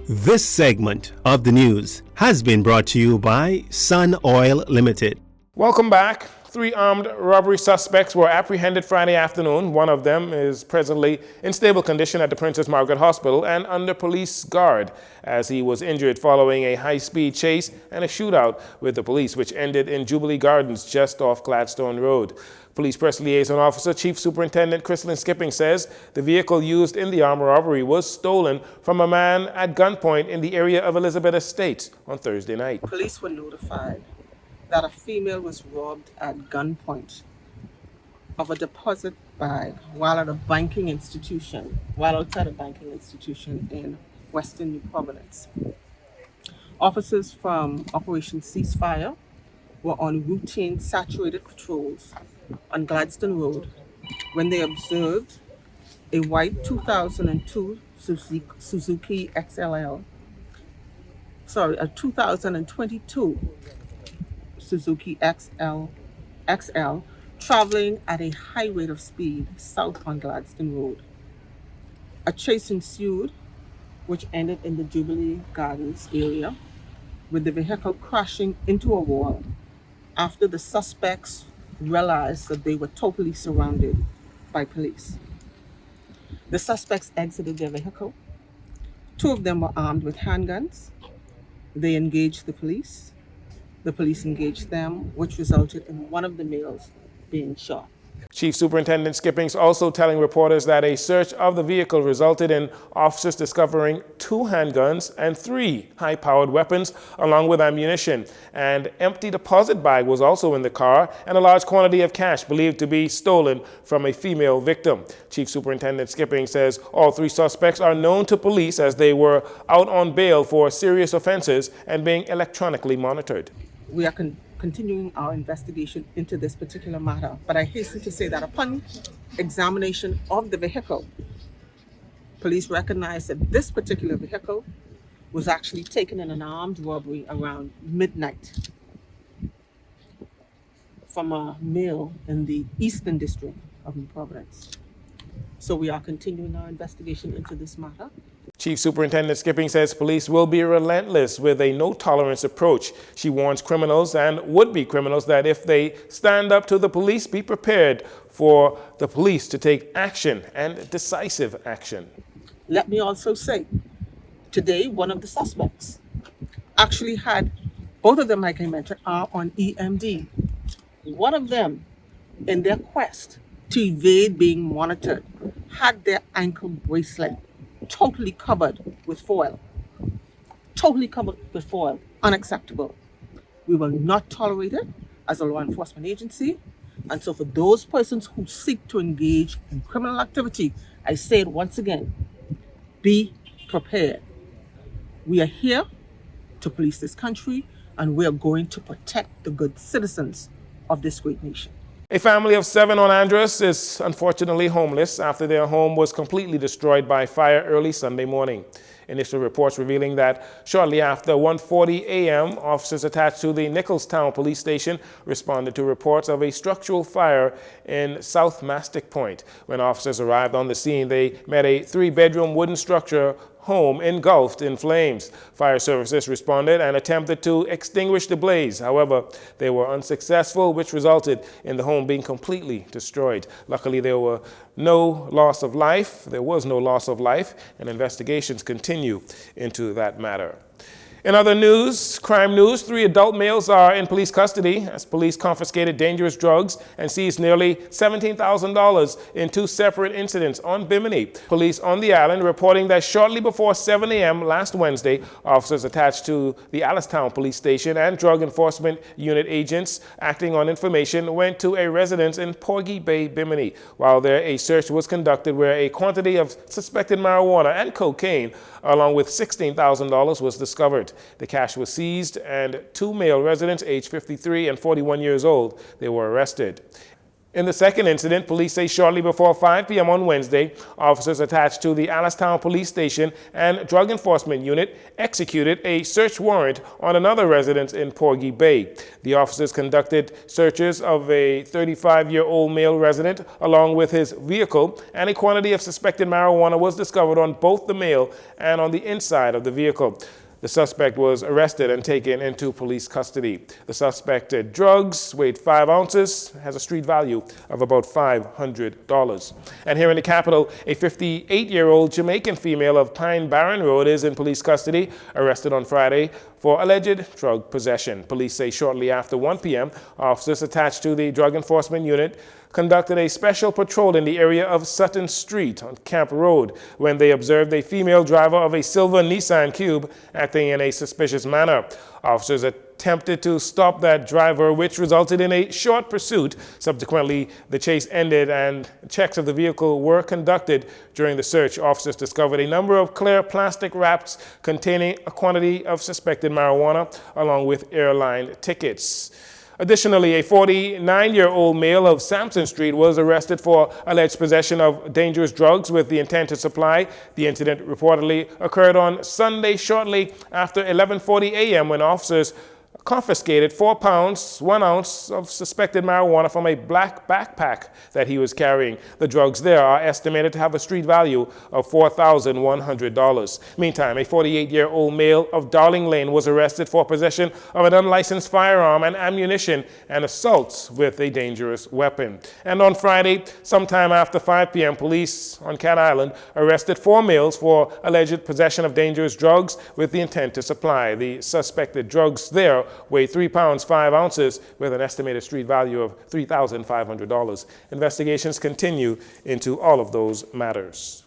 This segment of the news has been brought to you by Sun Oil Limited. Welcome back. 3 armed robbery suspects were apprehended Friday afternoon. One of them is presently in stable condition at the Princess Margaret Hospital and under police guard as he was injured following a high-speed chase and a shootout with the police, which ended in Jubilee Gardens just off Gladstone Road. Police Press Liaison Officer Chief Superintendent Chrislyn Skipping says the vehicle used in the armed robbery was stolen from a man at gunpoint in the area of Elizabeth Estates on Thursday night. Police were notified that a female was robbed at gunpoint of a deposit bag while outside a banking institution in Western New Providence. Officers from Operation Ceasefire were on routine saturated patrols on Gladstone Road when they observed a white 2002 Suzuki a 2022 Suzuki XL traveling at a high rate of speed south on Gladstone Road. A chase ensued, which ended in the Jubilee Gardens area, with the vehicle crashing into a wall after the suspects realized that they were totally surrounded by police. The suspects exited their vehicle. 2 of them were armed with handguns. They engaged the police. The police engaged them, which resulted in one of the males being shot. Chief Superintendent Skippings also telling reporters that a search of the vehicle resulted in officers discovering 2 handguns and 3 high-powered weapons along with ammunition. An empty deposit bag was also in the car and a large quantity of cash believed to be stolen from a female victim. Chief Superintendent Skipping says all 3 suspects are known to police as they were out on bail for serious offenses and being electronically monitored. We are continuing our investigation into this particular matter, but I hasten to say that upon examination of the vehicle, police recognized that this particular vehicle was actually taken in an armed robbery around midnight from a male in the Eastern District of New Providence. So we are continuing our investigation into this matter. Chief Superintendent Skipping says police will be relentless with a no-tolerance approach. She warns criminals and would-be criminals that if they stand up to the police, be prepared for the police to take action and decisive action. Let me also say, today one of the suspects actually had, both of them like I mentioned, are on EMD. One of them, in their quest to evade being monitored, had their ankle bracelet totally covered with foil. Unacceptable. We will not tolerate it as a law enforcement agency. And so for those persons who seek to engage in criminal activity, I say it once again, be prepared. We are here to police this country, and we are going to protect the good citizens of this great nation. A family of 7 on Andros is unfortunately homeless after their home was completely destroyed by fire early Sunday morning. Initial reports revealing that shortly after 1:40 a.m., officers attached to the Nicholstown police station responded to reports of a structural fire in South Mastic Point. When officers arrived on the scene, they met a 3-bedroom wooden structure home engulfed in flames. Fire services responded and attempted to extinguish the blaze. However, they were unsuccessful, which resulted in the home being completely destroyed. Luckily, there was no loss of life, and investigations continue into that matter. In other news, crime news, 3 adult males are in police custody as police confiscated dangerous drugs and seized nearly $17,000 in 2 separate incidents on Bimini. Police on the island reporting that shortly before 7 a.m. last Wednesday, officers attached to the Allistown police station and drug enforcement unit agents acting on information went to a residence in Porgy Bay, Bimini. While there, a search was conducted where a quantity of suspected marijuana and cocaine along with $16,000 was discovered. The cash was seized and 2 male residents aged 53 and 41 years old, they were arrested. In the second incident, police say shortly before 5 p.m. on Wednesday, officers attached to the Allastown Police Station and Drug Enforcement Unit executed a search warrant on another residence in Porgy Bay. The officers conducted searches of a 35-year-old male resident along with his vehicle, and a quantity of suspected marijuana was discovered on both the male and on the inside of the vehicle. The suspect was arrested and taken into police custody. The suspected drugs weighed 5 ounces, has a street value of about $500. And here in the capital, a 58-year-old Jamaican female of Pine Barren Road is in police custody, arrested on Friday for alleged drug possession. Police say shortly after 1 p.m., officers attached to the Drug Enforcement Unit conducted a special patrol in the area of Sutton Street on Camp Road when they observed a female driver of a silver Nissan Cube acting in a suspicious manner. Officers attempted to stop that driver, which resulted in a short pursuit. Subsequently, the chase ended and checks of the vehicle were conducted. During the search, officers discovered a number of clear plastic wraps containing a quantity of suspected marijuana, along with airline tickets. Additionally, a 49-year-old male of Sampson Street was arrested for alleged possession of dangerous drugs with the intent to supply. The incident reportedly occurred on Sunday shortly after 11:40 a.m. when officers confiscated 4 pounds, 1 ounce of suspected marijuana from a black backpack that he was carrying. The drugs there are estimated to have a street value of $4,100. Meantime, a 48-year-old male of Darling Lane was arrested for possession of an unlicensed firearm and ammunition and assaults with a dangerous weapon. And on Friday, sometime after 5 p.m., police on Cat Island arrested 4 males for alleged possession of dangerous drugs with the intent to supply. The suspected drugs there weighed 3 pounds, 5 ounces with an estimated street value of $3,500. Investigations continue into all of those matters.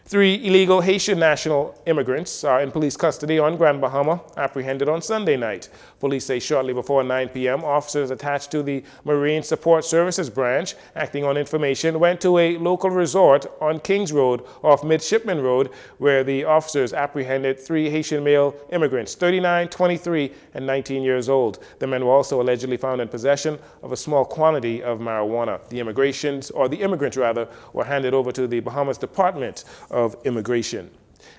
3 illegal Haitian national immigrants are in police custody on Grand Bahama, apprehended on Sunday night. Police say shortly before 9 p.m., officers attached to the Marine Support Services branch, acting on information, went to a local resort on Kings Road off Midshipman Road, where the officers apprehended 3 Haitian male immigrants, 39, 23, and 19 years old. The men were also allegedly found in possession of a small quantity of marijuana. The immigrants were handed over to the Bahamas Department of Immigration.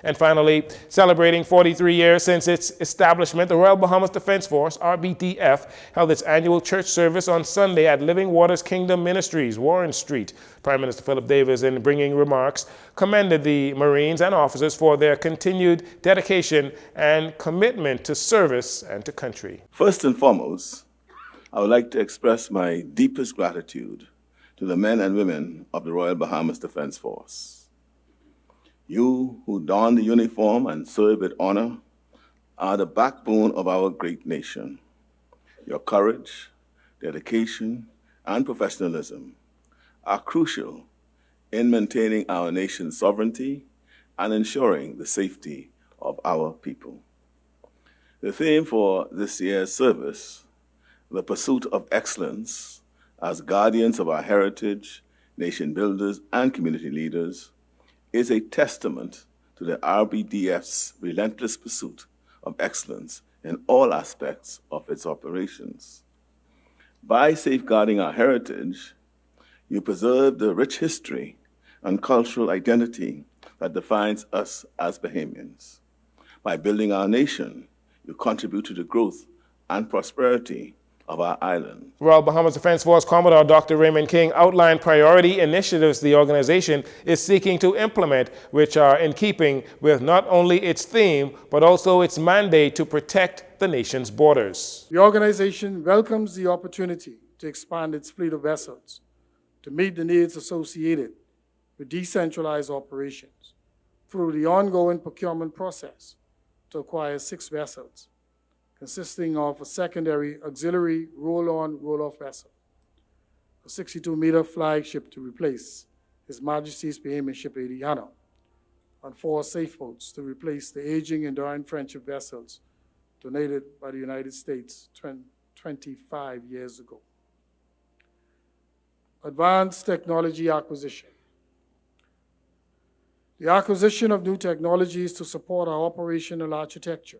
And finally, celebrating 43 years since its establishment, the Royal Bahamas Defense Force, RBDF, held its annual church service on Sunday at Living Waters Kingdom Ministries, Warren Street. Prime Minister Philip Davis, in bringing remarks, commended the Marines and officers for their continued dedication and commitment to service and to country. First and foremost, I would like to express my deepest gratitude to the men and women of the Royal Bahamas Defense Force. You who don the uniform and serve with honor are the backbone of our great nation. Your courage, dedication, and professionalism are crucial in maintaining our nation's sovereignty and ensuring the safety of our people. The theme for this year's service, the pursuit of excellence as guardians of our heritage, nation builders, and community leaders, is a testament to the RBDF's relentless pursuit of excellence in all aspects of its operations. By safeguarding our heritage, you preserve the rich history and cultural identity that defines us as Bahamians. By building our nation, you contribute to the growth and prosperity of our island. Royal Bahamas Defense Force Commodore Dr. Raymond King outlined priority initiatives the organization is seeking to implement, which are in keeping with not only its theme, but also its mandate to protect the nation's borders. The organization welcomes the opportunity to expand its fleet of vessels to meet the needs associated with decentralized operations through the ongoing procurement process to acquire 6 vessels, consisting of a secondary auxiliary roll-on, roll-off vessel, a 62-meter flagship to replace His Majesty's Bahamian ship Adriana, and 4 safe boats to replace the aging Enduring Friendship vessels donated by the United States 25 years ago. Advanced technology acquisition. The acquisition of new technologies to support our operational architecture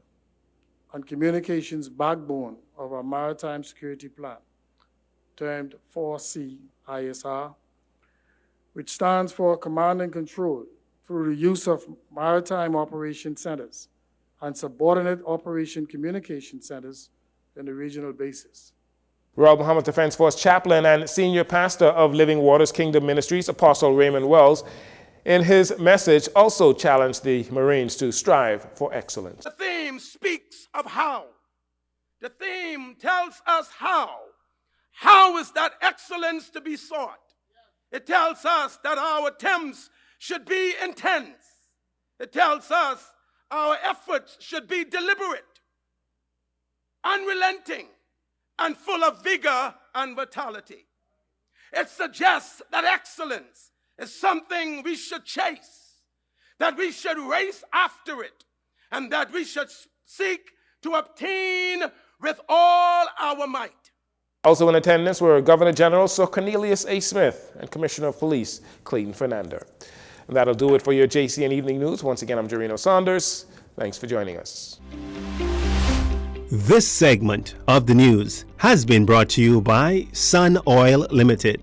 and communications backbone of our maritime security plan, termed 4C ISR, which stands for Command and Control through the use of Maritime Operation Centers and Subordinate Operation Communication Centers in the regional bases. Royal Bahamas Defense Force chaplain and senior pastor of Living Waters Kingdom Ministries, Apostle Raymond Wells, in his message also challenged the Marines to strive for excellence. The theme speaks of how. The theme tells us how. How is that excellence to be sought? It tells us that our attempts should be intense. It tells us our efforts should be deliberate, unrelenting, and full of vigor and vitality. It suggests that excellence is something we should chase, that we should race after it, and that we should seek to obtain with all our might. Also in attendance were Governor General Sir Cornelius A. Smith and Commissioner of Police Clayton Fernander. And that'll do it for your JCN Evening News. Once again, I'm Jarino Saunders. Thanks for joining us. This segment of the news has been brought to you by Sun Oil Limited.